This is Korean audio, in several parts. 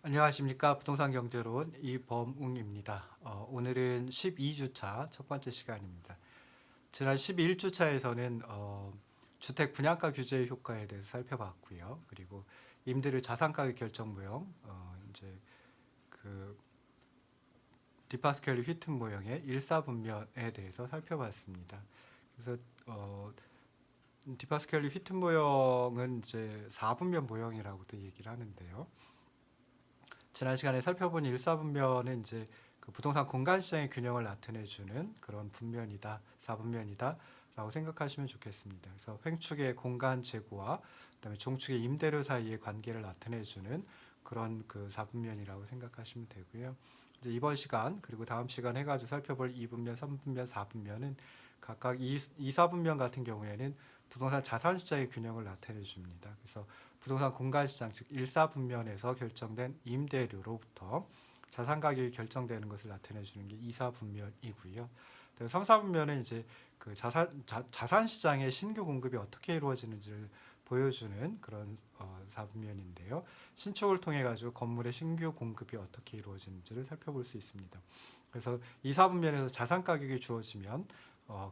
안녕하십니까. 부동산 경제론 이범웅입니다. 오늘은 12주차 첫 번째 시간입니다. 지난 11주차에서는 주택 분양가 규제의 효과에 대해서 살펴봤고요. 그리고 임대료 자산가격 결정 모형, 이제 그 디파스켈리 휘튼 모형의 일사분면에 대해서 살펴봤습니다. 그래서 디파스켈리 휘튼 모형은 이제 4분면 모형이라고도 얘기를 하는데요. 지난 시간에 살펴본 일사분면은 이제 그 부동산 공간 시장의 균형을 나타내주는 그런 분면이다, 사분면이다라고 생각하시면 좋겠습니다. 그래서 횡축의 공간 재고와 그다음에 종축의 임대료 사이의 관계를 나타내주는 그런 그 사분면이라고 생각하시면 되고요. 이제 이번 시간 그리고 다음 시간 해가지고 살펴볼 2분면, 3분면, 4분면은 각각 4분면 같은 경우에는 부동산 자산 시장의 균형을 나타내 줍니다. 그래서 부동산 공간 시장 즉 1사분면에서 결정된 임대료로부터 자산 가격이 결정되는 것을 나타내 주는 게 2사분면이고요. 3사분면은 이제 그 자산 시장의 신규 공급이 어떻게 이루어지는지를 보여주는 그런 사분면인데요. 신축을 통해 가지고 건물의 신규 공급이 어떻게 이루어지는지를 살펴볼 수 있습니다. 그래서 2사분면에서 자산 가격이 주어지면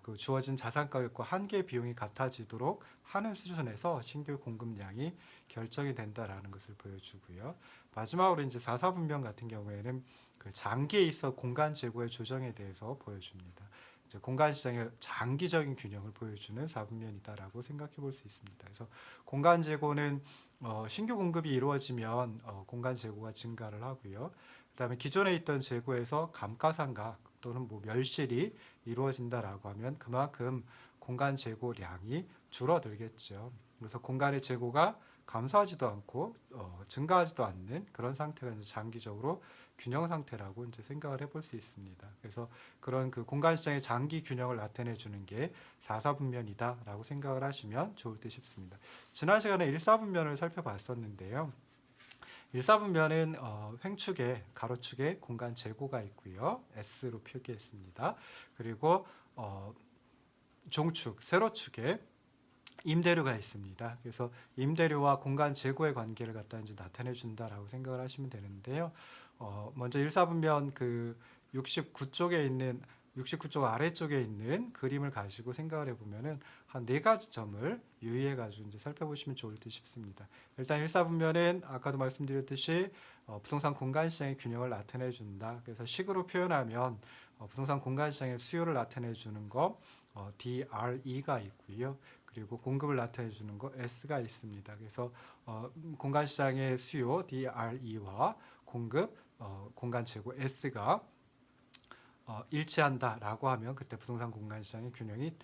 그 주어진 자산 가격과 한계 비용이 같아지도록 하는 수준에서 신규 공급량이 결정이 된다라는 것을 보여주고요. 마지막으로 이제 4사분면 같은 경우에는 그 장기에 있어 공간 재고의 조정에 대해서 보여줍니다. 이제 공간 시장의 장기적인 균형을 보여주는 4분면이다라고 생각해 볼 수 있습니다. 그래서 공간 재고는 신규 공급이 이루어지면 공간 재고가 증가를 하고요. 그다음에 기존에 있던 재고에서 감가상각 또는 뭐 멸실이 이루어진다라고 하면 그만큼 공간 재고량이 줄어들겠죠. 그래서 공간의 재고가 감소하지도 않고 증가하지도 않는 그런 상태가 이제 장기적으로 균형 상태라고 이제 생각을 해볼 수 있습니다. 그래서 그런 그 공간 시장의 장기 균형을 나타내 주는 게 4사분면이다라고 생각을 하시면 좋을 듯 싶습니다. 지난 시간에 1사분면을 살펴봤었는데요. 1사분면은 횡축에 가로축에 공간 재고가 있고요. S로 표기했습니다. 그리고 종축, 세로축에 임대료가 있습니다. 그래서 임대료와 공간 재고의 관계를 갖다 이제 나타내 준다라고 생각을 하시면 되는데요. 먼저 1사분면 그 69쪽에 있는 69쪽 아래쪽에 있는 그림을 가지고 생각을 해보면은 한 4가지 점을 유의해 가지고 이제 살펴보시면 좋을 듯 싶습니다. 일단 1사분면은 아까도 말씀드렸듯이 부동산 공간 시장의 균형을 나타내 준다. 그래서 식으로 표현하면 부동산 공간 시장의 수요를 나타내 주는 거 DRE가 있고요. 그리고 공급을 나타내 주는 거 S가 있습니다. 그래서 공간 시장의 수요 DRE와 공급 공간 재고 S가 일치한다라고 하면 그때 부동산 공간 시장의 균형이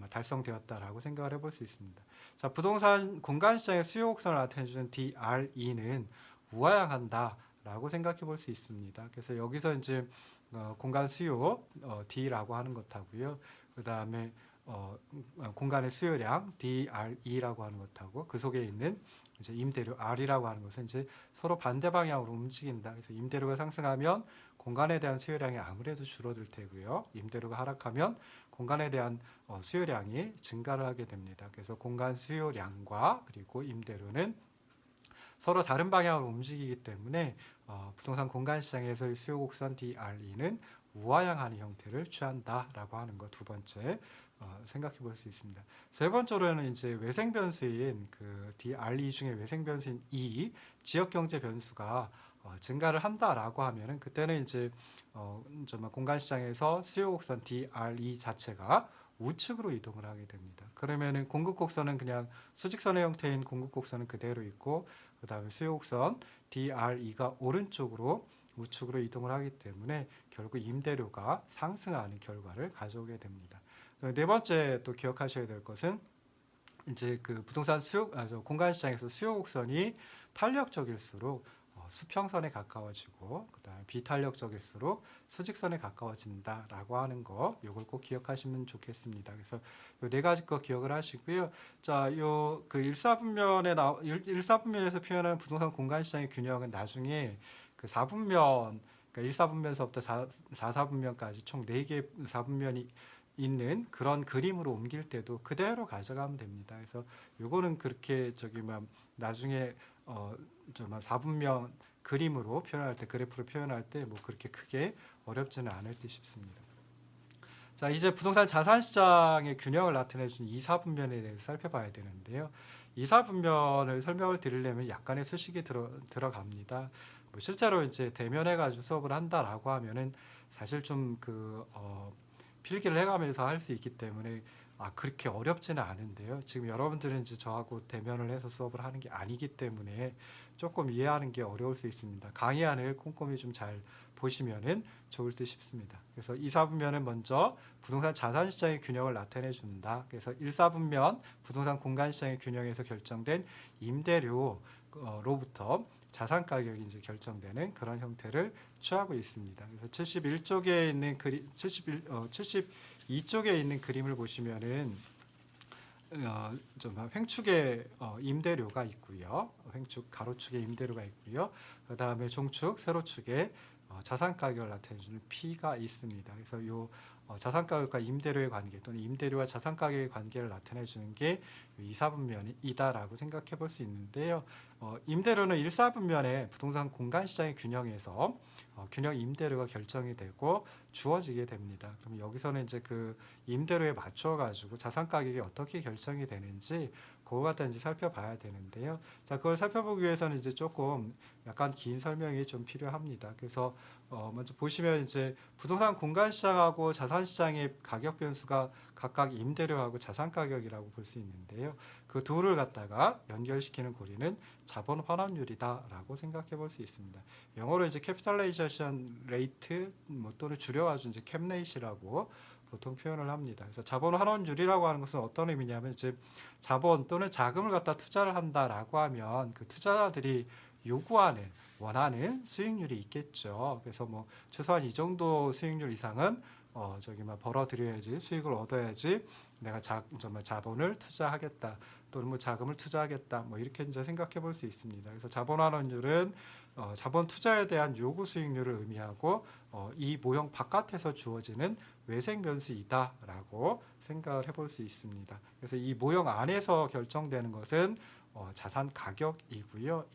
달성되었다라고 생각을 해볼 수 있습니다. 자, 부동산 공간 시장의 수요 곡선을 나타내 주는 DRE는 우하향한다라고 생각해 볼 수 있습니다. 그래서 여기서 이제 공간 수요 D라고 하는 것하고요. 그 다음에 공간의 수요량 DRE라고 하는 것하고 그 속에 있는 이제 임대료 R이라고 하는 것은 이제 서로 반대 방향으로 움직인다. 그래서 임대료가 상승하면 공간에 대한 수요량이 아무래도 줄어들 테고요. 임대료가 하락하면 공간에 대한 수요량이 증가를 하게 됩니다. 그래서 공간 수요량과 그리고 임대료는 서로 다른 방향으로 움직이기 때문에 부동산 공간 시장에서의 수요 곡선 DRE는 우하향하는 형태를 취한다라고 하는 거 두 번째 생각해 볼 수 있습니다. 세 번째로는 이제 외생 변수인 그 DRE 중에 외생 변수인 E 지역 경제 변수가 증가를 한다라고 하면은 그때는 이제 공간 시장에서 수요 곡선 DRE 자체가 우측으로 이동을 하게 됩니다. 그러면은 공급 곡선은 그냥 수직선의 형태인 공급 곡선은 그대로 있고 그 다음에 수요 곡선 DRE가 오른쪽으로 우측으로 이동을 하기 때문에 결국 임대료가 상승하는 결과를 가져오게 됩니다. 네 번째 또 기억하셔야 될 것은 이제 그 부동산 공간 시장에서 수요 곡선이 탄력적일수록 수평선에 가까워지고 그다음에 비탄력적일수록 수직선에 가까워진다라고 하는 거 요걸 꼭 기억하시면 좋겠습니다. 그래서 요 네 가지 거 기억을 하시고요. 자, 요 그 일사분면에서 표현하는 부동산 공간 시장의 균형은 나중에 그 4분면 그러니까 1사분면서부터 4사분면까지 총 4개 4분면이 있는 그런 그림으로 옮길 때도 그대로 가져가면 됩니다. 그래서 요거는 그렇게 나중에 좀 4분면 그림으로 표현할 때, 그래프로 표현할 때 뭐 그렇게 크게 어렵지는 않을 듯 싶습니다. 자, 이제 부동산 자산 시장의 균형을 나타내 주는 이사분면에 대해서 살펴봐야 되는데요. 이사분면을 설명을 드리려면 약간의 수식이 들어갑니다. 뭐 실제로 이제 대면해 가지고 수업을 한다라고 하면은 사실 좀 필기를 해가면서 할 수 있기 때문에 그렇게 어렵지는 않은데요. 지금 여러분들은 이제 저하고 대면을 해서 수업을 하는 게 아니기 때문에 조금 이해하는 게 어려울 수 있습니다. 강의안을 꼼꼼히 좀 잘 보시면은 좋을 듯 싶습니다. 그래서 2, 4분면은 먼저 부동산 자산 시장의 균형을 나타내 준다. 그래서 1, 4분면 부동산 공간 시장의 균형에서 결정된 임대료로부터 자산 가격이 이제 결정되는 그런 형태를 취하고 있습니다. 그래서 71쪽에 있는 72쪽에 있는 그림을 보시면은 좀 횡축의 임대료가 있고요. 횡축 가로축의 임대료가 있고요. 그 다음에 종축 세로축에 자산 가격을 나타내주는 P가 있습니다. 그래서 요 자산 가격과 임대료의 관계 또는 임대료와 자산 가격의 관계를 나타내주는 게 2, 4분면이다라고 생각해 볼 수 있는데요. 임대료는 1, 4분면의 부동산 공간 시장의 균형에서 균형 임대료가 결정이 되고 주어지게 됩니다. 그럼 여기서는 이제 그 임대료에 맞춰 가지고 자산 가격이 어떻게 결정이 되는지 그거 갖다 이제 살펴봐야 되는데요. 자, 그걸 살펴보기 위해서는 이제 조금 약간 긴 설명이 좀 필요합니다. 그래서 먼저 보시면 이제 부동산 공간 시장하고 자산 시장의 가격 변수가 각각 임대료하고 자산 가격이라고 볼 수 있는데요. 그 둘을 갖다가 연결시키는 고리는 자본 환원율이다라고 생각해 볼 수 있습니다. 영어로 이제 캐피탈라이제이션 레이트 또는 줄여가지고 이제 캡레이시라고 보통 표현을 합니다. 그래서 자본 환원율이라고 하는 것은 어떤 의미냐면 이제 자본 또는 자금을 갖다 투자를 한다라고 하면 그 투자자들이 요구하는 원하는 수익률이 있겠죠. 그래서 뭐 최소한 이 정도 수익률 이상은 벌어들여야지 수익을 얻어야지 내가 정말 자본을 투자하겠다 또는 뭐 자금을 투자하겠다 뭐 이렇게 이제 생각해 볼 수 있습니다. 그래서 자본 환원율은 자본 투자에 대한 요구 수익률을 의미하고 이 모형 바깥에서 주어지는 외생 변수이다라고 생각을 해볼 수 있습니다. 그래서 이 모형 안에서 결정되는 것은 자산 가격이고요.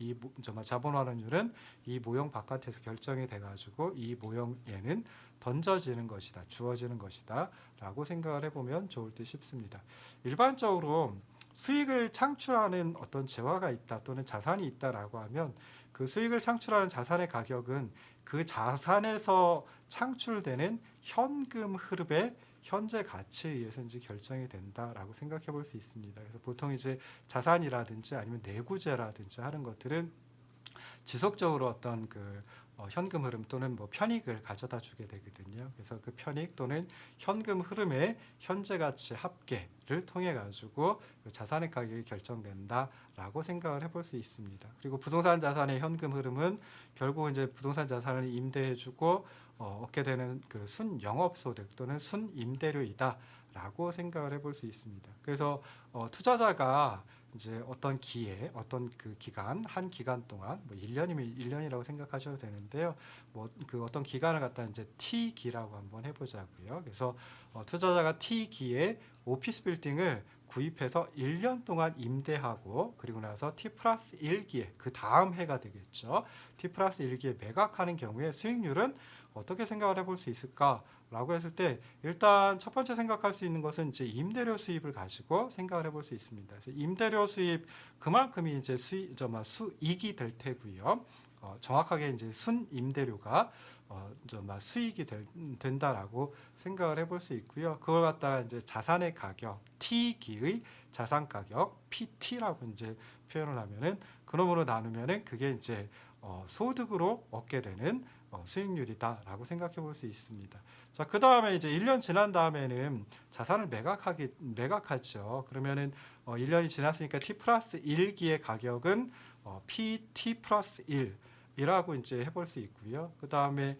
자본 환원율은 이 모형 바깥에서 결정이 돼가지고 이 모형에는 던져지는 것이다, 주어지는 것이다 라고 생각을 해보면 좋을 듯 싶습니다. 일반적으로 수익을 창출하는 어떤 재화가 있다 또는 자산이 있다라고 하면 그 수익을 창출하는 자산의 가격은 그 자산에서 창출되는 현금 흐름의 현재 가치에 의해서 이제 결정이 된다라고 생각해 볼 수 있습니다. 그래서 보통 이제 자산이라든지 아니면 내구재라든지 하는 것들은 지속적으로 어떤 현금 흐름 또는 뭐 편익을 가져다 주게 되거든요. 그래서 그 편익 또는 현금 흐름의 현재 가치 합계를 통해 가지고 자산의 가격이 결정된다라고 생각을 해볼 수 있습니다. 그리고 부동산 자산의 현금 흐름은 결국 이제 부동산 자산을 임대해주고 얻게 되는 그 순영업소득 또는 순임대료이다라고 생각을 해볼 수 있습니다. 그래서 투자자가 이제 어떤 기회, 어떤 그 기간, 한 기간 동안 뭐 1년이면 1년이라고 생각하셔도 되는데요. 뭐 그 어떤 기간을 갖다 이제 T기라고 한번 해보자고요. 그래서 투자자가 T기에 오피스 빌딩을 구입해서 1년 동안 임대하고 그리고 나서 T 플러스 1기에 그 다음 해가 되겠죠. T 플러스 1기에 매각하는 경우에 수익률은 어떻게 생각을 해볼 수 있을까? 라고 했을 때 일단 첫 번째 생각할 수 있는 것은 이제 임대료 수입을 가지고 생각을 해볼 수 있습니다. 그래서 임대료 수입 그만큼이 이제 수익이 될 테고요. 정확하게 이제 순 임대료가 수익이 된다라고 생각을 해볼 수 있고요. 그걸 갖다가 이제 자산의 가격 T기의 자산 가격 PT라고 이제 표현을 하면은 그놈으로 나누면은 그게 이제 소득으로 얻게 되는 수익률이다라고 생각해 볼 수 있습니다. 자, 그 다음에 이제 1년 지난 다음에는 자산을 매각하죠. 그러면은 1년이 지났으니까 T 플러스 1기의 가격은 PT 플러스 1이라고 이제 해볼 수 있고요. 그 다음에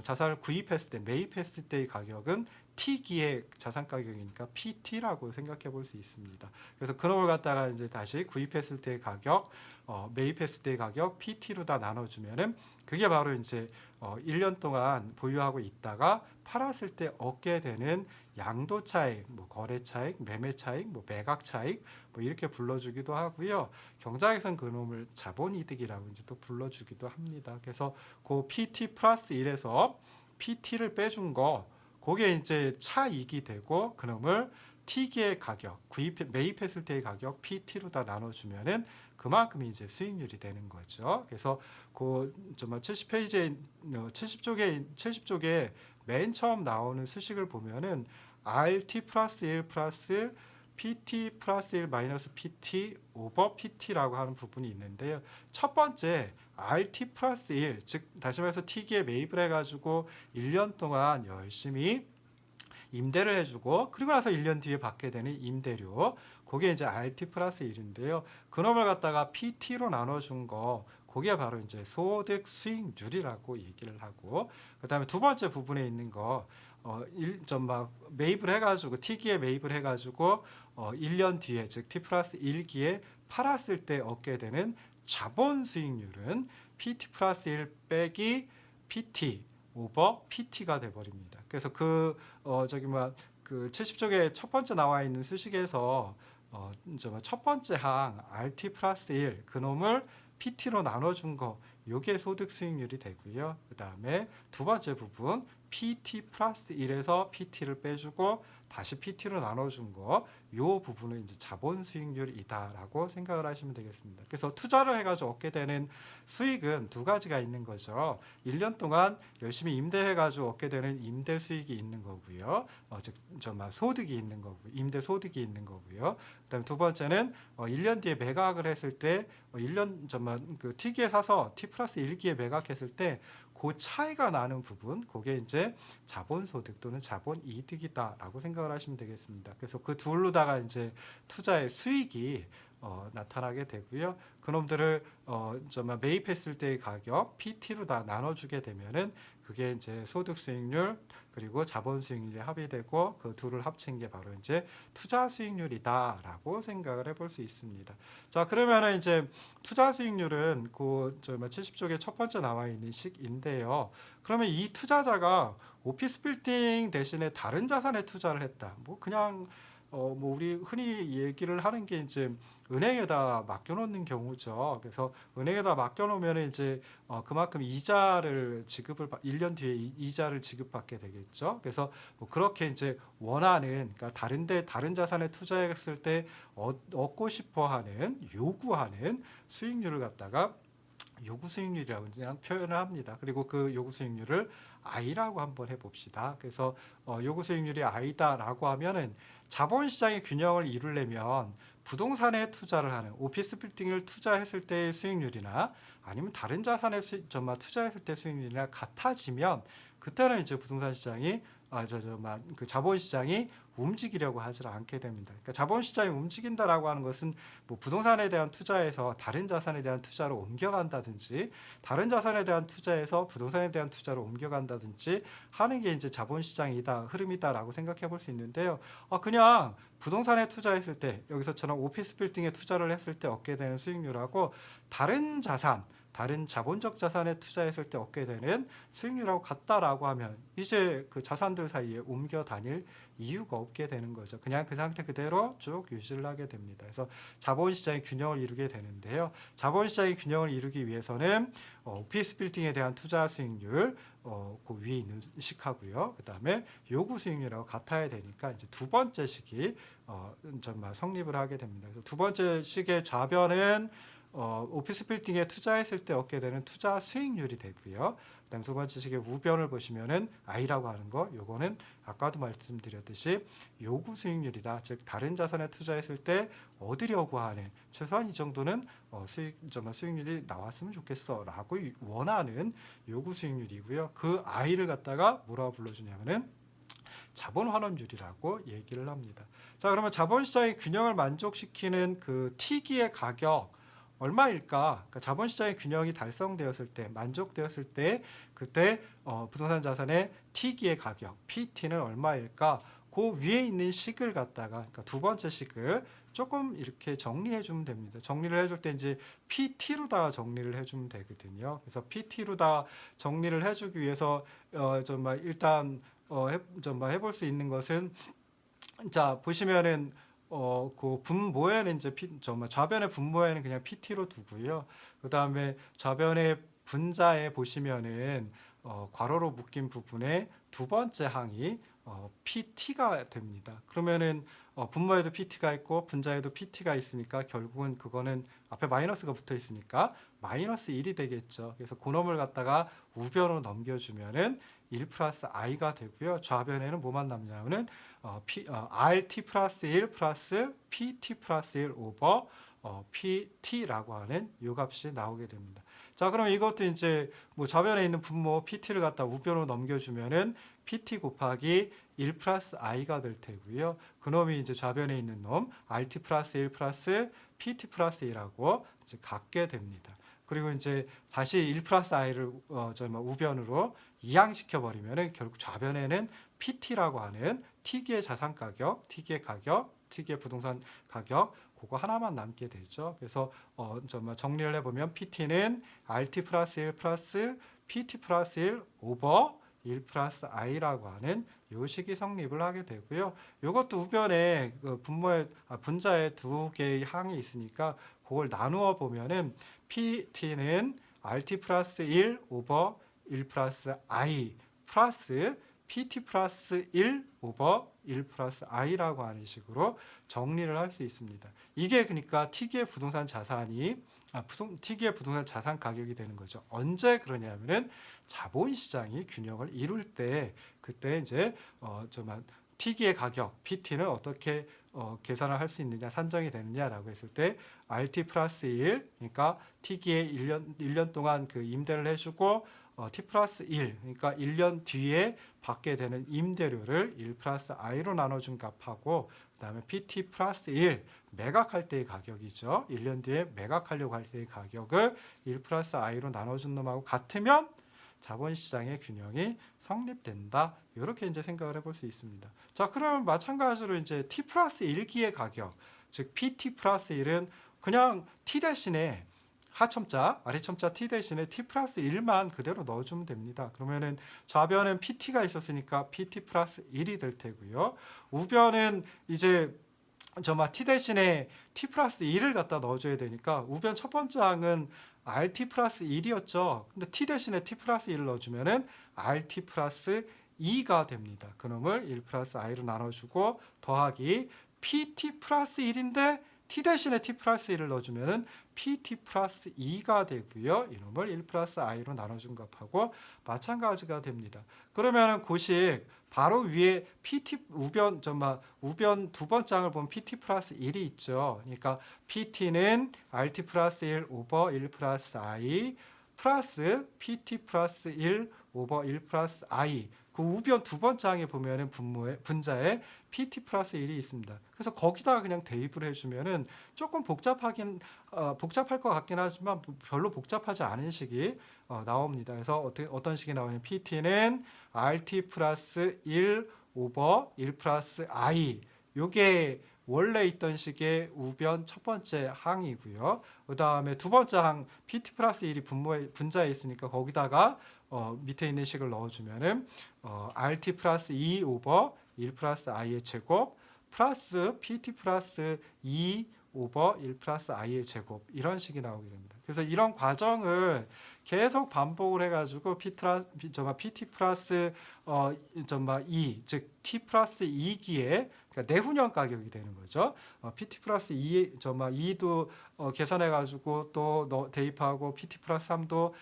자산을 구입했을 때, 매입했을 때의 가격은 PT기의 자산 가격이니까 PT라고 생각해 볼 수 있습니다. 그래서 그놈을 갖다가 이제 다시 구입했을 때의 가격, 매입했을 때의 가격 PT로 다 나눠주면은 그게 바로 이제 1년 동안 보유하고 있다가 팔았을 때 얻게 되는 양도 차익, 뭐 거래 차익, 매매 차익, 뭐 매각 차익, 뭐 이렇게 불러주기도 하고요. 경자에선 그놈을 자본 이득이라고 이제 또 불러주기도 합니다. 그래서 그 PT 플러스 1에서 PT를 빼준 거, 그게 이제 차익이 되고 그놈을 T기의 가격, 매입했을 때의 가격 PT로 다 나눠주면은 그만큼이 이제 수익률이 되는 거죠. 그래서 그 70페이지에 70쪽에 맨 처음 나오는 수식을 보면은 RT 플러스 1 플러스 PT 플러스 1 마이너스 PT 오버 PT라고 하는 부분이 있는데요. 첫 번째 RT 플러스 1, 즉 다시 말해서 T기에 매입을 해가지고 1년 동안 열심히 임대를 해주고 그리고 나서 1년 뒤에 받게 되는 임대료, 그게 이제 RT 플러스 1인데요. 그놈을 갖다가 PT로 나눠준 거, 그게 바로 이제 소득 수익률이라고 얘기를 하고, 그 다음에 두 번째 부분에 있는 거, 매입을 해가지고 T기에 매입을 해가지고 1년 뒤에, 즉 T 플러스 1기에 팔았을 때 얻게 되는 자본 수익률은 PT 플러스 1 빼기 PT 오버 PT가 돼버립니다. 그래서 그 70쪽에 첫 번째 나와 있는 수식에서 첫 번째 항 RT 플러스 1 그놈을 PT로 나눠준 거, 요게 소득 수익률이 되고요. 그 다음에 두 번째 부분 PT 플러스 1에서 PT를 빼주고 다시 PT로 나눠준 거, 요 부분은 이제 자본 수익률이다라고 생각을 하시면 되겠습니다. 그래서 투자를 해가지고 얻게 되는 수익은 두 가지가 있는 거죠. 1년 동안 열심히 임대해가지고 얻게 되는 임대 수익이 있는 거고요. 즉 소득이 있는 거고, 임대 소득이 있는 거고요. 그다음에 두 번째는 1년 뒤에 매각을 했을 때 1년 그 T기에 사서 T 플러스 1기에 매각했을 때 그 차이가 나는 부분, 그게 이제 자본소득 또는 자본이득이다라고 생각을 하시면 되겠습니다. 그래서 그 둘로다가 이제 투자의 수익이 나타나게 되고요. 그놈들을 매입했을 때의 가격 PT로 다 나눠주게 되면은 그게 이제 소득 수익률 그리고 자본 수익률이 합의되고 그 둘을 합친 게 바로 이제 투자 수익률이다라고 생각을 해볼 수 있습니다. 자, 그러면은 이제 투자 수익률은 그 70쪽에 첫 번째 나와 있는 식인데요. 그러면 이 투자자가 오피스 빌딩 대신에 다른 자산에 투자를 했다. 뭐 그냥 뭐 우리 흔히 얘기를 하는 게 이제 은행에다 맡겨놓는 경우죠. 그래서 은행에다 맡겨놓으면 이제 그만큼 이자를 1년 뒤에 이자를 지급받게 되겠죠. 그래서 뭐 그렇게 이제 원하는, 그러니까 다른 자산에 투자했을 때 얻고 싶어하는, 요구하는 수익률을 갖다가 요구 수익률이라고 그냥 표현을 합니다. 그리고 그 요구 수익률을 I라고 한번 해봅시다. 그래서 요구 수익률이 I다라고 하면은 자본시장의 균형을 이루려면 부동산에 투자를 하는, 오피스 빌딩을 투자했을 때의 수익률이나 아니면 다른 자산에 투자했을 때 수익률이나 같아지면 그때는 이제 부동산 시장이 그 자본시장이 움직이려고 하지 않게 됩니다. 그러니까 자본시장이 움직인다라고 하는 것은 뭐 부동산에 대한 투자에서 다른 자산에 대한 투자로 옮겨간다든지, 다른 자산에 대한 투자에서 부동산에 대한 투자로 옮겨간다든지 하는 게 이제 자본시장이다, 흐름이다라고 생각해 볼 수 있는데요. 그냥 부동산에 투자했을 때, 여기서처럼 오피스 빌딩에 투자를 했을 때 얻게 되는 수익률하고 다른 자본적 자산에 투자했을 때 얻게 되는 수익률하고 같다라고 하면 이제 그 자산들 사이에 옮겨 다닐 이유가 없게 되는 거죠. 그냥 그 상태 그대로 쭉 유지를 하게 됩니다. 그래서 자본시장의 균형을 이루게 되는데요. 자본시장의 균형을 이루기 위해서는 오피스 빌딩에 대한 투자 수익률 그 위에 있는 식하고요. 그 다음에 요구 수익률하고 같아야 되니까 이제 두 번째 식이 성립을 하게 됩니다. 그래서 두 번째 식의 좌변은 오피스 빌딩에 투자했을 때 얻게 되는 투자 수익률이 되고요. 그다음 두 번째 식의 우변을 보시면은 I라고 하는 거, 요거는 아까도 말씀드렸듯이 요구 수익률이다. 즉 다른 자산에 투자했을 때 얻으려고 하는, 최소한 이 정도는 수익률이 나왔으면 좋겠어라고 원하는 요구 수익률이고요. 그 I를 갖다가 뭐라고 불러주냐면은 자본 환원율이라고 얘기를 합니다. 자, 그러면 자본시장의 균형을 만족시키는 그 T기의 가격, 얼마일까? 그러니까 자본시장의 균형이 달성되었을 때, 만족되었을 때 그때 부동산 자산의 T기의 가격, PT는 얼마일까? 그 위에 있는 식을 갖다가, 그러니까 두 번째 식을 조금 이렇게 정리해 주면 됩니다. 정리를 해줄 때 이제 PT로다 정리를 해주면 되거든요. 그래서 PT로다 정리를 해주기 위해서 정말 일단 정말 해볼 수 있는 것은, 자 보시면은 그 분모에는 이제 정말 좌변의 분모에는 그냥 PT로 두고요. 그 다음에 좌변의 분자에 보시면은 괄호로 묶인 부분에 두 번째 항이 PT가 됩니다. 그러면은 분모에도 PT가 있고 분자에도 PT가 있으니까 결국은 그거는 앞에 마이너스가 붙어 있으니까 마이너스 1이 되겠죠. 그래서 그놈을 갖다가 우변으로 넘겨주면은 1 플러스 i가 되고요. 좌변에는 뭐만 남냐면은 RT 플러스 1 플러스 PT 플러스 1 오버 PT라고 하는 요 값이 나오게 됩니다. 자, 그럼 이것도 이제 뭐 좌변에 있는 분모 PT를 갖다 우변으로 넘겨주면은 PT 곱하기 1 플러스 i가 될 테고요. 그놈이 이제 좌변에 있는 놈 RT 플러스 1 플러스 PT 플러스 1하고 이제 같게 됩니다. 그리고 이제 다시 1 플러스 i를 우변으로 이항시켜 버리면은 결국 좌변에는 PT라고 하는 T기의 자산 가격, T기의 가격, T기의 부동산 가격 그거 하나만 남게 되죠. 그래서 정말 정리를 해보면 PT는 RT 플러스 1 플러스 PT 플러스 1 오버 1 플러스 i라고 하는 요 식이 성립을 하게 되고요. 이것도 우변에 분자에 두 개의 항이 있으니까 그걸 나누어 보면은 PT는 RT 플러스 1 오버 1 플러스 i 플러스 PT 플러스 1 오버 1 플러스 i라고 하는 식으로 정리를 할 수 있습니다. 이게 그러니까 T기의 부동산 자산이 T기의 부동산 자산 가격이 되는 거죠. 언제 그러냐면은 자본시장이 균형을 이룰 때 그때 이제 정말 T기의 가격 PT는 어떻게 계산을 할 수 있느냐 산정이 되느냐라고 했을 때 RT 플러스 1 그러니까 T기의 1년 동안 그 임대를 해주고 T 플러스 1 그러니까 1년 뒤에 받게 되는 임대료를 1 플러스 i로 나눠준 값하고 그 다음에 PT 플러스 1 매각할 때의 가격이죠. 1년 뒤에 매각하려고 할 때의 가격을 1 플러스 i로 나눠준 놈하고 같으면 자본시장의 균형이 성립된다. 이렇게 이제 생각을 해볼 수 있습니다. 자, 그러면 마찬가지로 이제 T 플러스 1기의 가격, 즉 PT 플러스 1은 그냥 T 대신에 하첨자, 아래첨자 T 대신에 T 플러스 1만 그대로 넣어주면 됩니다. 그러면은 좌변은 PT가 있었으니까 PT 플러스 1이 될 테고요. 우변은 이제 T 대신에 T 플러스 2를 갖다 넣어줘야 되니까 우변 첫 번째 항은 RT 플러스 1이었죠. 근데 T 대신에 T 플러스 1을 넣어주면은 RT 플러스 2가 됩니다. 그놈을 1 플러스 i로 나눠주고 더하기 PT 플러스 1인데 T 대신에 T 플러스 1을 넣어주면은 PT 플러스 2가 되고요. 이놈을 1 플러스 i로 나눠준 값하고 마찬가지가 됩니다. 그러면은 고식 바로 위에 PT 우변 두 번째 항을 보면 PT 플러스 1이 있죠. 그러니까 PT는 RT 플러스 1 오버 1 플러스 i 플러스 PT 플러스 1 오버 1 플러스 i 그 우변 두 번째 항에 보면은 분자에 PT 플러스 1이 있습니다. 그래서 거기다가 그냥 대입을 해주면은 조금 복잡할 것 같긴 하지만 별로 복잡하지 않은 식이 나옵니다. 그래서 어떤 식이 나오냐면 PT는 RT 플러스 1 오버 1 플러스 i 요게 원래 있던 식의 우변 첫 번째 항이고요. 그 다음에 두 번째 항 PT 플러스 1이 분자에 있으니까 거기다가 밑에 있는 식을 넣어주면은 RT 플러스 2 오버 1 플러스 i의 제곱 플러스 PT 플러스 2 오버 1 플러스 i의 제곱 이런 식이 나오게 됩니다. 그래서 이런 과정을 계속 반복을 해가지고 PT 플러스 2, 즉 T 플러스 2기에 그러니까 내후년 가격이 되는 거죠. PT 플러스 2도 계산해가지고 또 대입하고 PT 플러스 3도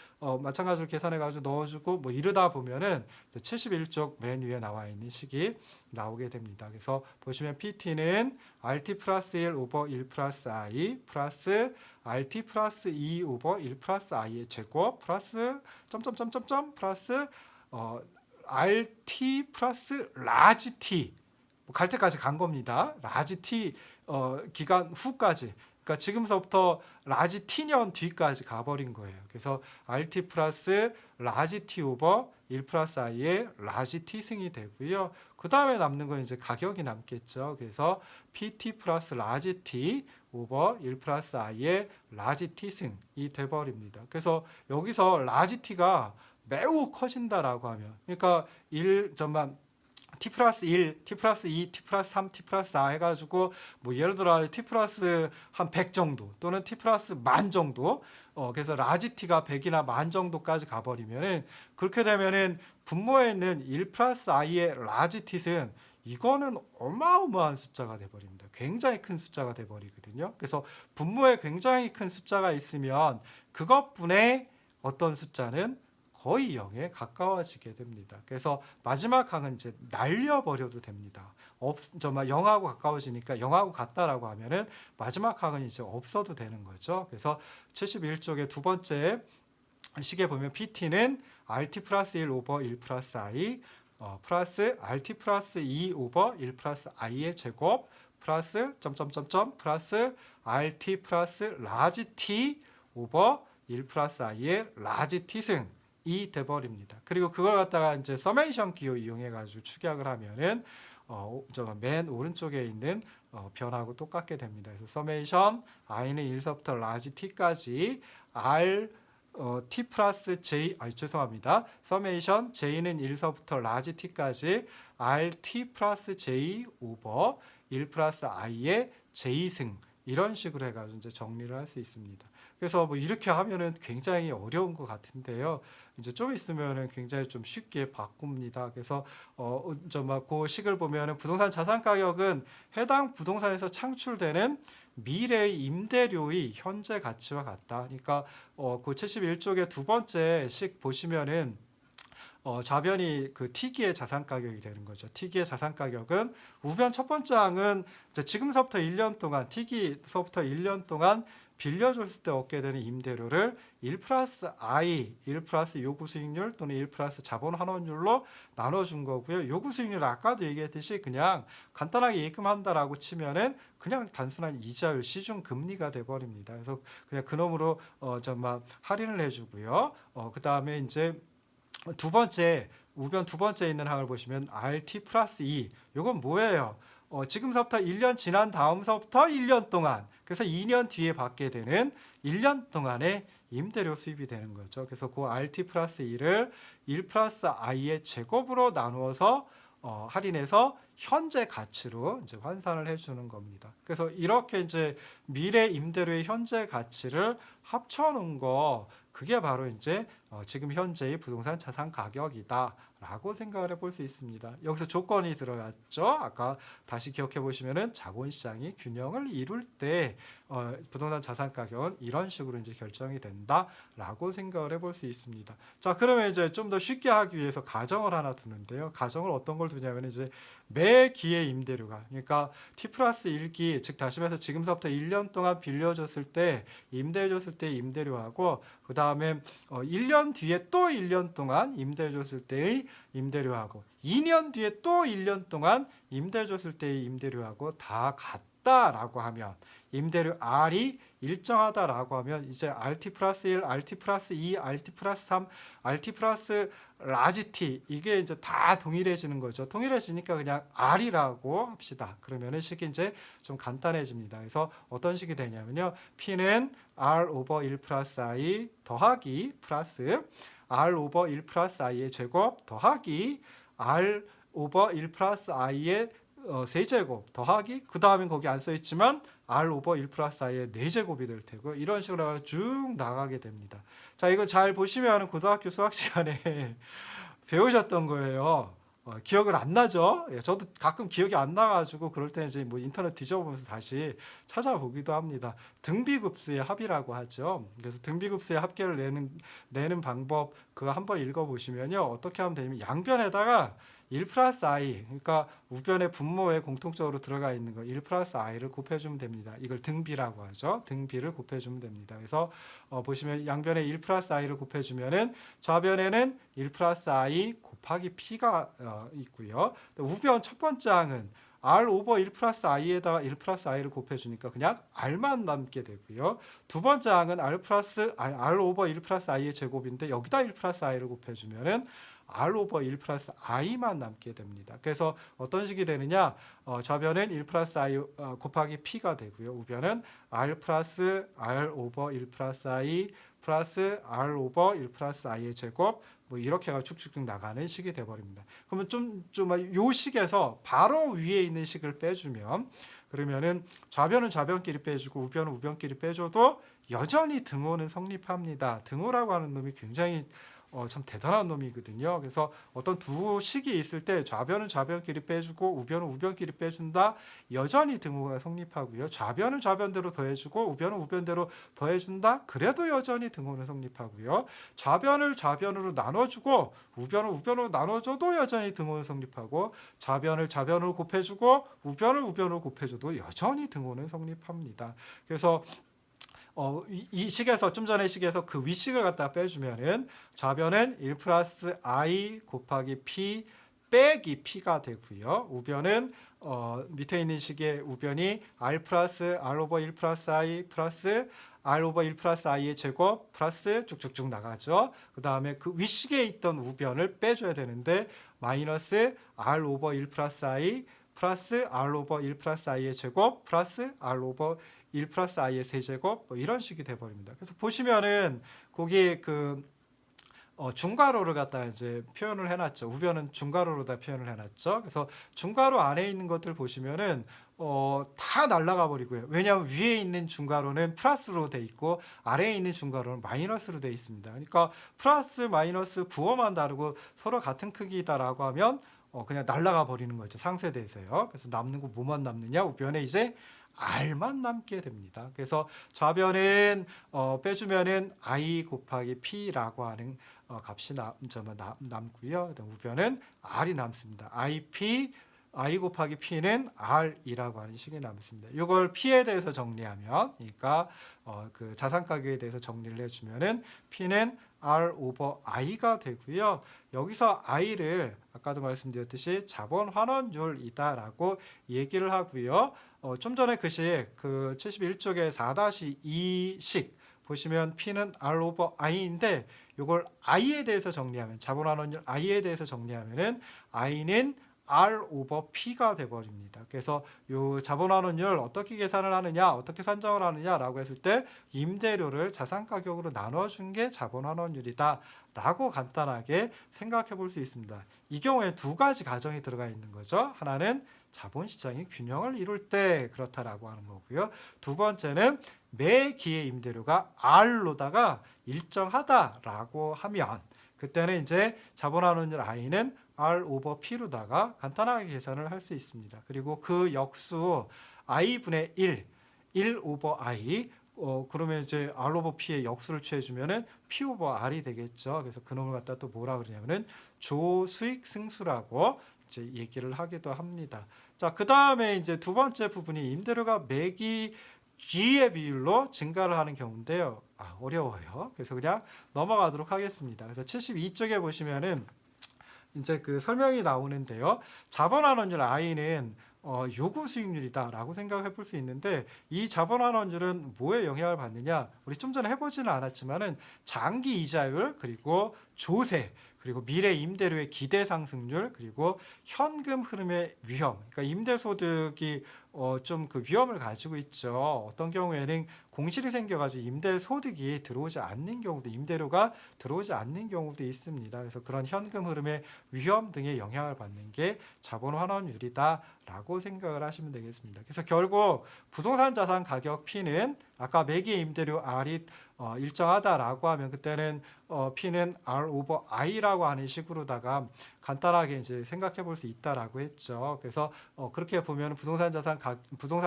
마찬가지로 계산해가지고 넣어주고 뭐 이러다 보면은 71쪽 맨 위에 나와 있는 식이 나오게 됩니다. 그래서 보시면 PT는 RT 플러스 1 오버 1 플러스 i 플러스 RT 플러스 2 오버 1 플러스 i의 제곱 플러스 점점점점점 플러스 RT 플러스 라지 T 갈 때까지 간 겁니다. 라지 T 기간 후까지 그러니까 지금서부터 라지 t년 뒤까지 가버린 거예요. 그래서 RT 플러스 라지 t 오버 1 플러스 i의 라지 t 승이 되고요. 그 다음에 남는 건 이제 가격이 남겠죠. 그래서 pt 플러스 라지 t 오버 1 플러스 i의 라지 t 승이 돼버립니다. 그래서 여기서 라지 t가 매우 커진다라고 하면, 그러니까 1점만 t 플러스 1, t 플러스 2, t 플러스 3, t 플러스 4 해가지고 뭐 예를 들어 t 플러스 한 100 정도 또는 t 플러스 10,000 정도, 그래서 라지 t가 100이나 10,000 정도까지 가버리면은, 그렇게 되면은 분모에 있는 1 플러스 i의 라지 t는 이거는 어마어마한 숫자가 돼버립니다. 굉장히 큰 숫자가 돼버리거든요. 그래서 분모에 굉장히 큰 숫자가 있으면 그것분의 어떤 숫자는 거의 0에 가까워지게 됩니다. 그래서 마지막 항은 이제 날려버려도 됩니다. 정말 0하고 가까워지니까 0하고 같다라고 하면은 마지막 항은 이제 없어도 되는 거죠. 그래서 71쪽의 두 번째 식에 보면 PT는 RT 플러스 1 오버 1 플러스 I 플러스 RT 플러스 2 오버 1 플러스 I의 제곱 플러스 점점점점 플러스 RT 플러스 라지 T 오버 1 플러스 I의 라지 T 승이 돼버립니다. 그리고 그걸 갖다가 이제 서메이션 기호 이용해 가지고 축약을 하면은 맨 오른쪽에 있는 변하고 똑같게 됩니다. 그래서 서메이션 i는 1서부터 라지 t까지 r t 플러스 j, 죄송합니다. 서메이션 j는 1서부터 라지 t까지 rt 플러스 j 오버 1 플러스 i의 j승, 이런 식으로 해가지고 이제 정리를 할 수 있습니다. 그래서 뭐 이렇게 하면은 굉장히 어려운 것 같은데요. 이제 좀 있으면은 굉장히 좀 쉽게 바꿉니다. 그래서 그 식을 보면은 부동산 자산 가격은 해당 부동산에서 창출되는 미래의 임대료의 현재 가치와 같다. 그러니까 그 71쪽의 두 번째 식 보시면은 좌변이 그 T기의 자산 가격이 되는 거죠. T기의 자산 가격은 우변 첫 번째 항은 지금서부터 1년 동안, T기서부터 1년 동안 빌려줬을 때 얻게 되는 임대료를 1 플러스 I, 1 플러스 요구 수익률 또는 1 플러스 자본 환원율로 나눠준 거고요. 요구 수익률 아까도 얘기했듯이 그냥 간단하게 예금한다라고 치면은 그냥 단순한 이자율, 시중 금리가 돼버립니다. 그래서 그냥 그놈으로 할인을 해주고요. 그 다음에 이제 두 번째, 우변 두 번째 있는 항을 보시면 RT 플러스 2, 이건 뭐예요? 지금서부터 1년 지난 다음서부터 1년 동안, 그래서 2년 뒤에 받게 되는 1년 동안의 임대료 수입이 되는 거죠. 그래서 그 RT 플러스 2를 1 플러스 I의 제곱으로 나누어서 할인해서 현재 가치로 이제 환산을 해주는 겁니다. 그래서 이렇게 이제 미래 임대료의 현재 가치를 합쳐놓은 거, 그게 바로 이제 지금 현재의 부동산 자산 가격이다라고 생각을 해볼 수 있습니다. 여기서 조건이 들어갔죠. 아까 다시 기억해 보시면은 자본시장이 균형을 이룰 때 부동산 자산 가격은 이런 식으로 이제 결정이 된다라고 생각을 해볼 수 있습니다. 자, 그러면 이제 좀 더 쉽게 하기 위해서 가정을 하나 두는데요. 가정을 어떤 걸 두냐면 이제 매 기의 임대료가, 그러니까 T 플러스 1기, 즉 다시 말해서 지금서부터 1년 동안 빌려줬을 때 임대해줬을 때 임대료하고, 그 다음에 1년 뒤에 또 1년 동안 임대해줬을 때의 임대료하고, 2년 뒤에 또 1년 동안 임대해줬을 때의 임대료하고 다 같다라고 하면, 임대료 R이 일정하다라고 하면 이제 RT 플러스 1, RT 플러스 2, RT 플러스 3, RT 플러스 라지 T, 이게 이제 다 동일해지는 거죠. 동일해지니까 그냥 R이라고 합시다. 그러면은 식이 이제 좀 간단해집니다. 그래서 어떤 식이 되냐면요. P는 R 오버 1 플러스 I 더하기 플러스 R 오버 1 플러스 I의 제곱 더하기 R 오버 1 플러스 I의 세제곱 더하기, 그 다음엔 거기 안 써있지만 R 오버 1 플러스 I의 4제곱이 될 테고, 이런 식으로 쭉 나가게 됩니다. 자, 이거 잘 보시면 고등학교 수학 시간에 배우셨던 거예요. 기억을 안 나죠? 예, 저도 가끔 기억이 안 나가지고 그럴 때 이제 뭐 인터넷 뒤져보면서 다시 찾아보기도 합니다. 등비급수의 합이라고 하죠. 그래서 등비급수의 합계를 내는 방법, 그거 한번 읽어보시면요. 어떻게 하면 되냐면 양변에다가 1 플러스 I, 그러니까 우변의 분모에 공통적으로 들어가 있는 거 1 플러스 I를 곱해주면 됩니다. 이걸 등비라고 하죠. 등비를 곱해주면 됩니다. 그래서 보시면 양변에 1 플러스 I를 곱해주면은 좌변에는 1 플러스 I 곱하기 P가 있고요. 우변 첫 번째 항은 R 오버 1 플러스 I에다가 1 플러스 I를 곱해주니까 그냥 R만 남게 되고요. 두 번째 항은 R 오버 1 플러스 I의 제곱인데 여기다 1 플러스 I를 곱해주면은 R 오버 1 플러스 I만 남게 됩니다. 그래서 어떤 식이 되느냐, 좌변은 1 플러스 I 곱하기 P가 되고요. 우변은 R 플러스 R 오버 1 플러스 I 플러스 R 오버 1 플러스 I의 제곱, 뭐 이렇게가 쭉쭉쭉 나가는 식이 돼버립니다. 그러면 요 식에서 바로 위에 있는 식을 빼주면, 그러면은 좌변은 좌변끼리 빼주고 우변은 우변끼리 빼줘도 여전히 등호는 성립합니다. 등호라고 하는 놈이 굉장히 참 대단한 놈이거든요. 그래서 어떤 두 식이 있을 때 좌변은 좌변끼리 빼주고 우변은 우변끼리 빼준다, 여전히 등호가 성립하고요. 좌변은 좌변대로 더해주고 우변은 우변대로 더해준다, 그래도 여전히 등호는 성립하고요. 좌변을 좌변으로 나눠주고 우변을 우변으로 나눠줘도 여전히 등호는 성립하고, 좌변을 좌변으로 곱해주고 우변을 우변으로 곱해줘도 여전히 등호는 성립합니다. 그래서 이 식에서, 좀 전에 식에서 그 윗식을 갖다 빼주면은 좌변은 1 플러스 I 곱하기 P 빼기 P가 되고요. 우변은 밑에 있는 식의 우변이 R 플러스 R 오버 1 플러스 I 플러스 R 오버 1 플러스 I의 제곱 플러스 쭉쭉쭉 나가죠. 그 다음에 그 윗식에 있던 우변을 빼줘야 되는데 마이너스 R 오버 1 플러스 I 플러스 R 오버 1 플러스 I의 제곱 플러스 R 오버 1 플러스 I의 세제곱, 뭐 이런 식이 돼버립니다. 그래서 보시면은 거기 중괄호를 갖다 이제 표현을 해놨죠. 우변은 중괄호로다 표현을 해놨죠. 그래서 중괄호 안에 있는 것들 보시면은 다 날아가 버리고요. 왜냐하면 위에 있는 중괄호는 플러스로 돼 있고 아래에 있는 중괄호는 마이너스로 돼 있습니다. 그러니까 플러스 마이너스 부호만 다르고 서로 같은 크기다라고 하면 그냥 날아가 버리는 거죠. 상쇄돼서요. 그래서 남는 거 뭐만 남느냐? 우변에 이제 R만 남게 됩니다. 그래서 좌변은 빼주면은 I 곱하기 P라고 하는 값이 남고요. 우변은 R이 남습니다. I 곱하기 P는 R이라고 하는 식이 남습니다. 이걸 P에 대해서 정리하면, 그러니까 그 자산가격에 대해서 정리를 해주면은 P는 R 오버 I가 되고요. 여기서 I를 아까도 말씀드렸듯이 자본 환원율이다라고 얘기를 하고요. 좀 전에 그 71쪽의 4-2식 보시면 P는 R 오버 I인데, 이걸 I에 대해서 정리하면, 자본 환원율 I에 대해서 정리하면은 I는 R 오버 P가 돼버립니다. 그래서 이 자본 환원율 어떻게 계산을 하느냐, 어떻게 산정을 하느냐라고 했을 때 임대료를 자산가격으로 나눠준 게 자본 환원율이다 라고 간단하게 생각해 볼 수 있습니다. 이 경우에 두 가지 가정이 들어가 있는 거죠. 하나는 자본시장이 균형을 이룰 때 그렇다라고 하는 거고요. 두 번째는 매 기의 임대료가 R로다가 일정하다라고 하면, 그때는 이제 자본 환원율 I는 R 오버 P로다가 간단하게 계산을 할 수 있습니다. 그리고 그 역수 I분의 1 오버 I, 그러면 이제 R 오버 P의 역수를 취해주면은 P 오버 R이 되겠죠. 그래서 그놈을 갖다 또 뭐라 그러냐면은 조수익 승수라고 이제 얘기를 하기도 합니다. 자, 그 다음에 이제 두 번째 부분이 임대료가 매기 G의 비율로 증가를 하는 경우인데요. 어려워요. 그래서 그냥 넘어가도록 하겠습니다. 그래서 72쪽에 보시면은 이제 그 설명이 나오는데요. 자본 환원율 I는 요구 수익률이다라고 생각해 볼 수 있는데, 이 자본 환원율은 뭐에 영향을 받느냐? 우리 좀 전에 해보지는 않았지만은 장기 이자율, 그리고 조세, 그리고 미래 임대료의 기대 상승률, 그리고 현금 흐름의 위험. 그러니까 임대소득이 좀 그 위험을 가지고 있죠. 어떤 경우에는 공실이 생겨가지고 임대소득이 들어오지 않는 경우도, 임대료가 들어오지 않는 경우도 있습니다. 그래서 그런 현금 흐름의 위험 등의 영향을 받는 게 자본 환원율이다라고 생각을 하시면 되겠습니다. 그래서 결국 부동산 자산 가격 P는 아까 매기 임대료 R이 일정하다라고 하면, 그때는 P는 R 오버 I라고 하는 식으로다가 간단하게 이제 생각해 볼 수 있다라고 했죠. 그래서 그렇게 보면 부동산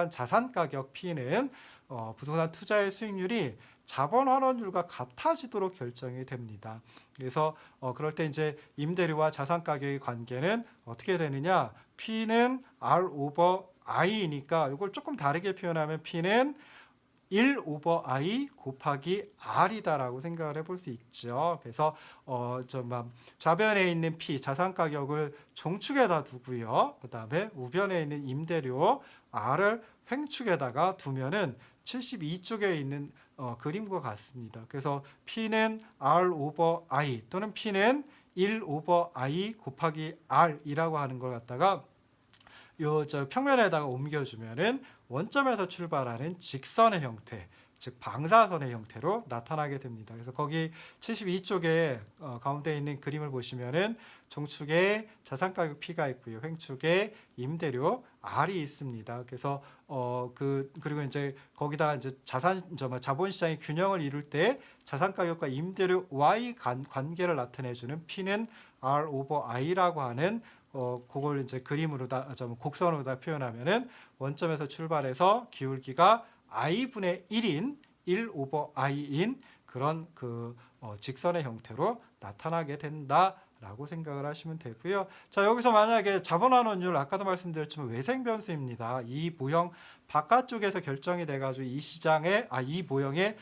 자산 가격 P는 부동산 투자의 수익률이 자본 환원율과 같아지도록 결정이 됩니다. 그래서 그럴 때 이제 임대료와 자산 가격의 관계는 어떻게 되느냐? P는 R 오버 I니까 이걸 조금 다르게 표현하면 P는 1 오버 I 곱하기 R이다라고 생각을 해볼 수 있죠. 그래서 좌변에 있는 P 자산가격을 종축에다 두고요. 그 다음에 우변에 있는 임대료 R을 횡축에다가 두면은 72쪽에 있는 그림과 같습니다. 그래서 P는 R 오버 I 또는 P는 1 오버 I 곱하기 R이라고 하는 걸 갖다가 평면에다가 옮겨주면은 원점에서 출발하는 직선의 형태, 즉 방사선의 형태로 나타나게 됩니다. 그래서 거기 72쪽에 가운데 있는 그림을 보시면은 종축에 자산가격 P가 있고요, 횡축에 임대료 R이 있습니다. 그래서 그리고 이제 거기다가 이제 자본시장의 균형을 이룰 때 자산가격과 임대료 Y 관계를 나타내주는 P는 R 오버 I라고 하는 그걸 이제 곡선으로 다 표현하면은 원점에서 출발해서 기울기가 i분의 1인 1 오버 i인 그런 직선의 형태로 나타나게 된다라고 생각을 하시면 되고요. 자, 여기서 만약에 자본환원율 아까도 말씀드렸지만 외생 변수입니다. 이 모형 바깥쪽에서 결정이 돼가지고 이 모형에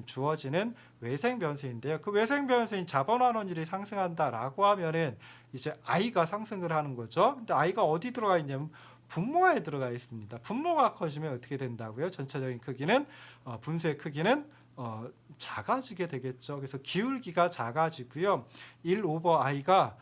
주어지는 외생 변수인데요. 그 외생 변수인 자본환원율이 상승한다라고 하면은 이제 i가 상승을 하는 거죠. 근데 i가 어디 들어가 있냐면 분모에 들어가 있습니다. 분모가 커지면 어떻게 된다고요? 전체적인 크기는 분수의 크기는 작아지게 되겠죠. 그래서 기울기가 작아지고요. 1 오버 i가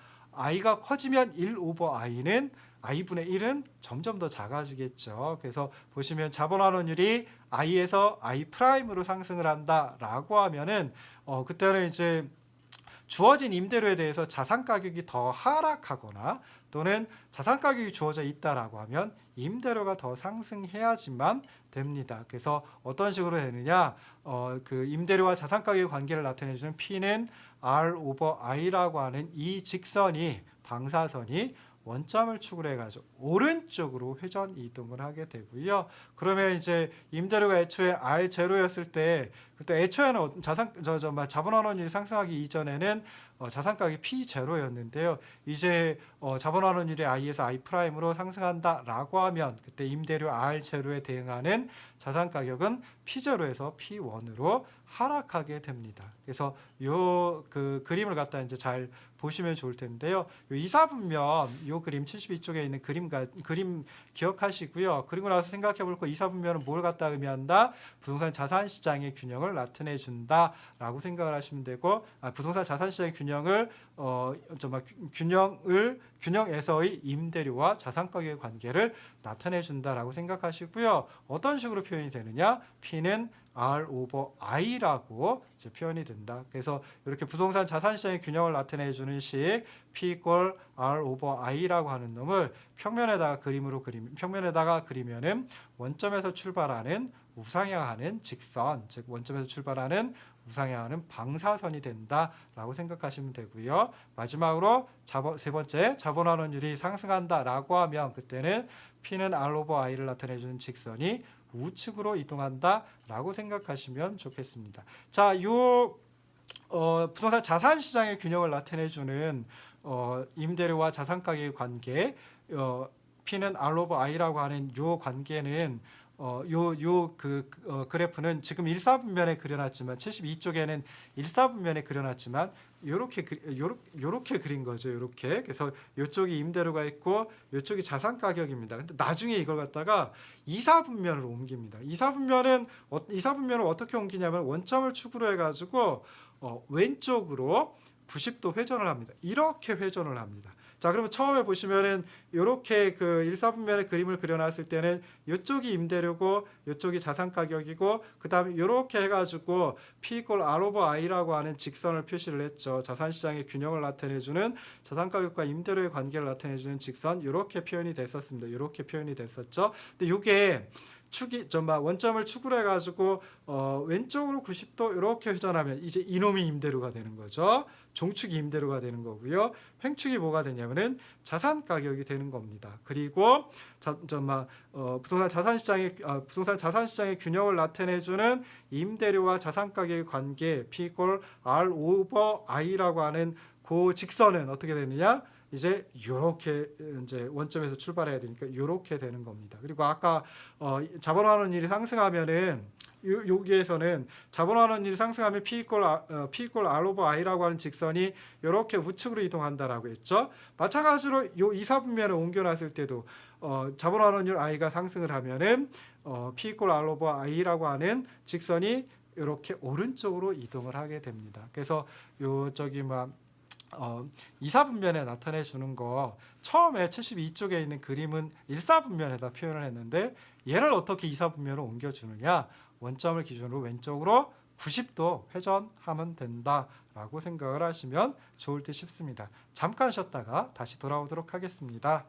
커지면 1 오버 i는 i분의 1은 점점 더 작아지겠죠. 그래서 보시면 자본환원율이 i에서 i 프라임으로 상승을 한다라고 하면은 그때는 이제 주어진 임대료에 대해서 자산 가격이 더 하락하거나 또는 자산 가격이 주어져 있다라고 하면 임대료가 더 상승해야지만 됩니다. 그래서 어떤 식으로 되느냐? 그 임대료와 자산 가격의 관계를 나타내 주는 P는 R 오버 I라고 하는 이 방사선이 원점을 축으로 해가지고 오른쪽으로 회전 이동을 하게 되고요. 그러면 이제 임대료가 애초에 R0였을 때 그때 애초에는 자본환원율이 상승하기 이전에는 자산가격이 P0였는데요. 이제 자본환원율이 I에서 I 프라임으로 상승한다라고 하면 그때 임대료 R0에 대응하는 자산가격은 P0에서 P1으로 하락하게 됩니다. 그래서 그 그림을 갖다 이제 잘 보시면 좋을 텐데요. 요 이사분면 요 그림 72쪽에 있는 그림 기억하시고요. 그리고 나서 생각해 볼 거 이사분면은 뭘 갖다 의미한다? 부동산 자산 시장의 균형을 나타내 준다라고 생각을 하시면 되고 부동산 자산 시장의 균형에서의 임대료와 자산 가격의 관계를 나타내 준다라고 생각하시고요. 어떤 식으로 표현이 되느냐? P는 R 오버 I라고 이제 표현이 된다. 그래서 이렇게 부동산 자산 시장의 균형을 나타내 주는 식 P 이퀄 R 오버 I라고 하는 놈을 평면에다가 그리면은 원점에서 출발하는 우상향하는 직선, 즉 원점에서 출발하는 우상향하는 방사선이 된다라고 생각하시면 되고요. 마지막으로 세 번째 자본환원율이 상승한다라고 하면 그때는 P는 R 오버 I를 나타내 주는 직선이 우측으로 이동한다라고 생각하시면 좋겠습니다. 자, 부동산 자산 시장의 균형을 나타내주는 임대료와 자산 가격의 관계, P는 R 오버 I라고 하는 요 관계는 그래프는 지금 1사분면에 그려놨지만 72쪽에는 1사분면에 그려놨지만 요렇게 그린 거죠. 요렇게. 그래서 요쪽이 임대료가 있고 요쪽이 자산 가격입니다. 근데 나중에 이걸 갖다가 2사분면으로 옮깁니다. 2사분면을 어떻게 옮기냐면 원점을 축으로 해 가지고 왼쪽으로 90도 회전을 합니다. 이렇게 회전을 합니다. 자, 그러면 처음에 보시면은 이렇게 그 1사분면의 그림을 그려놨을 때는 이쪽이 임대료고 이쪽이 자산 가격이고 그 다음에 이렇게 해가지고 P 이퀄 R 오버 I라고 하는 직선을 표시를 했죠. 자산 시장의 균형을 나타내주는 자산 가격과 임대료의 관계를 나타내주는 직선 이렇게 표현이 됐었습니다. 이렇게 표현이 됐었죠. 근데 이게 원점을 축으로 해가지고 왼쪽으로 90도 이렇게 회전하면 이제 이놈이 임대료가 되는 거죠. 종축이 임대료가 되는 거고요. 횡축이 뭐가 되냐면은 자산 가격이 되는 겁니다. 그리고 부동산 자산 시장의 균형을 나타내주는 임대료와 자산 가격의 관계 P 이퀄 R 오버 I라고 하는 그 직선은 어떻게 되느냐? 이제 요렇게 이제 원점에서 출발해야 되니까 요렇게 되는 겁니다. 그리고 아까 자본환원율이 상승하면은 여기에서는 자본환원율이 상승하면 P 이퀄 R 오버 I라고 하는 직선이 이렇게 우측으로 이동한다라고 했죠. 마찬가지로 요 이사분면을 옮겨놨을 때도 자본환원율 I가 상승을 하면은 P 이퀄 R 오버 I라고 하는 직선이 이렇게 오른쪽으로 이동을 하게 됩니다. 그래서 요 저기 막 이사분면에 나타내 주는 거 처음에 72쪽에 있는 그림은 일사분면에다 표현을 했는데 얘를 어떻게 이사분면으로 옮겨주느냐, 원점을 기준으로 왼쪽으로 90도 회전하면 된다라고 생각을 하시면 좋을 듯 싶습니다. 잠깐 쉬었다가 다시 돌아오도록 하겠습니다.